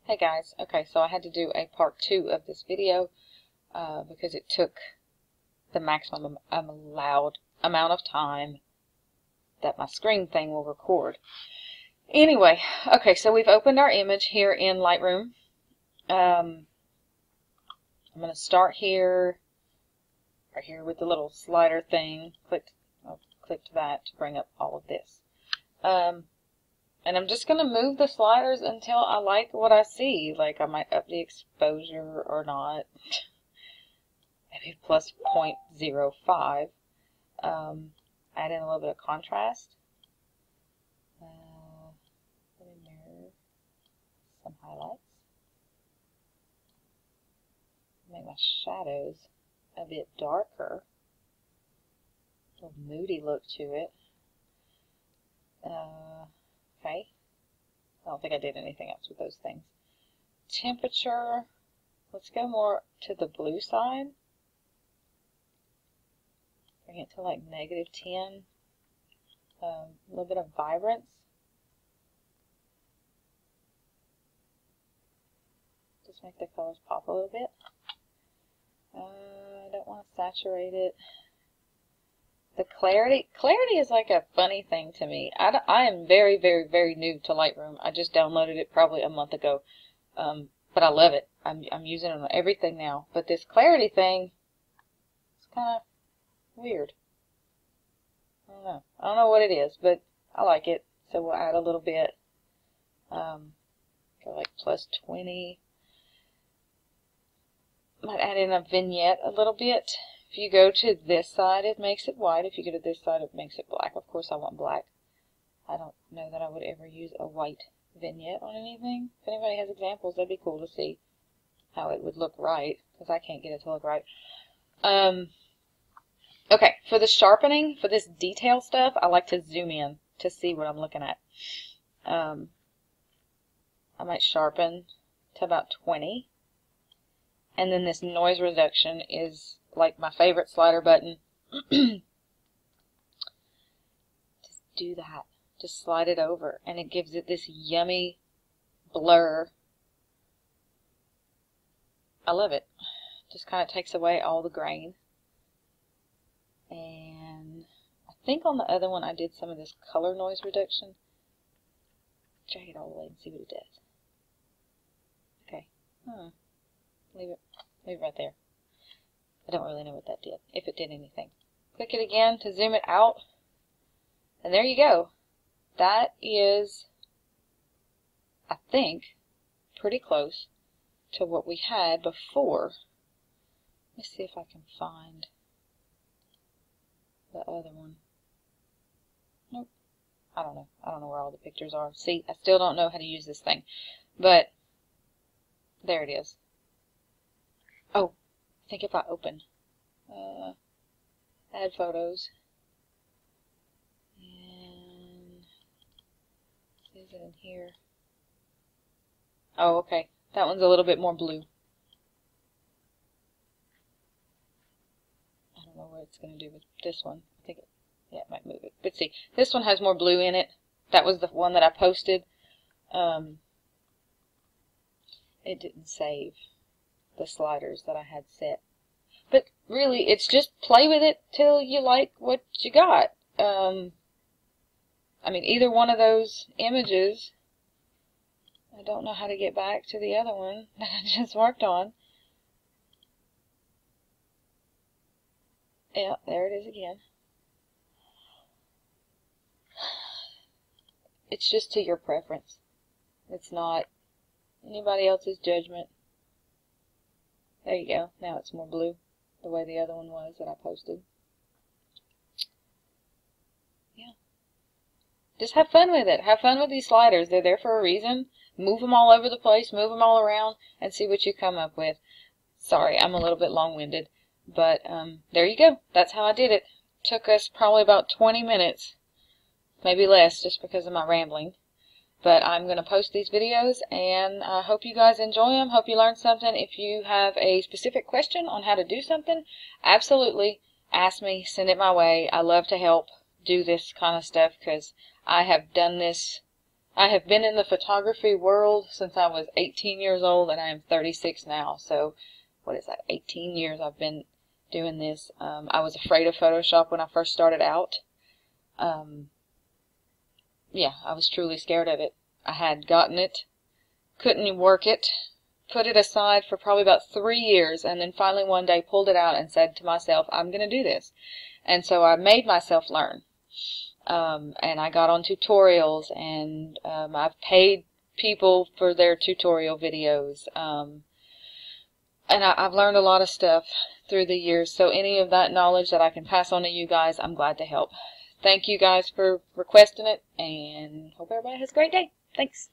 Hey guys, okay, so I had to do a part 2 of this video because it took the maximum allowed amount of time that my screen thing will record. Anyway, okay, so we've opened our image here in Lightroom. I'm going to start here, right here with the little slider thing. I'll click that to bring up all of this. And I'm just going to move the sliders until I like what I see. Like I might up the exposure or not. Maybe plus 0.05. Add in a little bit of contrast. Put in there some highlights. Make my shadows a bit darker. A little moody look to it. Okay. I don't think I did anything else with those things. Temperature. Let's go more to the blue side. Bring it to like -10. A little bit of vibrance. Just make the colors pop a little bit. I don't want to saturate it. The clarity is like a funny thing to me. I am very, very, very new to Lightroom. I just downloaded it probably a month ago, but I love it. I'm using it on everything now. But this clarity thing, it's kind of weird. I don't know what it is, but I like it. So we'll add a little bit. Go like plus 20. Might add in a vignette a little bit. If you go to this side, it makes it white. If you go to this side, it makes it black. Of course, I want black. I don't know that I would ever use a white vignette on anything. If anybody has examples, that'd be cool to see how it would look right, because I can't get it to look right. Okay, for the sharpening, for this detail stuff, I like to zoom in to see what I'm looking at. I might sharpen to about 20. And then this noise reduction is like my favorite slider button. Just do that. Just slide it over and it gives it this yummy blur. I love it. Just kind of takes away all the grain. And I think on the other one I did some of this color noise reduction. Drag it all the way and see what it does. Okay. Leave it right there. I don't really know what that did, if it did anything. Click it again to zoom it out. And there you go. That is, I think, pretty close to what we had before. Let me see if I can find the other one. Nope. I don't know. I don't know where all the pictures are. See, I still don't know how to use this thing. But there it is. Oh, I think if I open add photos, and is it in here? Oh, okay. That one's a little bit more blue. I don't know what it's going to do with this one. I think it might move it. But see, this one has more blue in it. That was the one that I posted. It didn't save the sliders that I had set. But really, it's just play with it till you like what you got. I mean, either one of those images, I don't know how to get back to the other one that I just worked on. Yeah, there it is again. It's just to your preference. It's not anybody else's judgment. There you go. Now it's more blue, the way the other one was that I posted. Yeah. Just have fun with it. Have fun with these sliders. They're there for a reason. Move them all over the place, move them all around, and see what you come up with. Sorry, I'm a little bit long-winded, but there you go. That's how I did it. Took us probably about 20 minutes, maybe less, just because of my rambling. But I'm going to post these videos, and I hope you guys enjoy them. Hope you learned something. If you have a specific question on how to do something, absolutely ask me. Send it my way. I love to help do this kind of stuff because I have done this I have been in the photography world since I was 18 years old, and I am 36 now. So, what is that? 18 years I've been doing this. I was afraid of Photoshop when I first started out. Yeah, I was truly scared of it. I had gotten it, couldn't work it, put it aside for probably about 3 years, and then finally one day pulled it out and said to myself, I'm going to do this. And so I made myself learn. And I got on tutorials, and I've paid people for their tutorial videos. And I've learned a lot of stuff through the years. So any of that knowledge that I can pass on to you guys, I'm glad to help. Thank you guys for requesting it, and hope everybody has a great day. Thanks.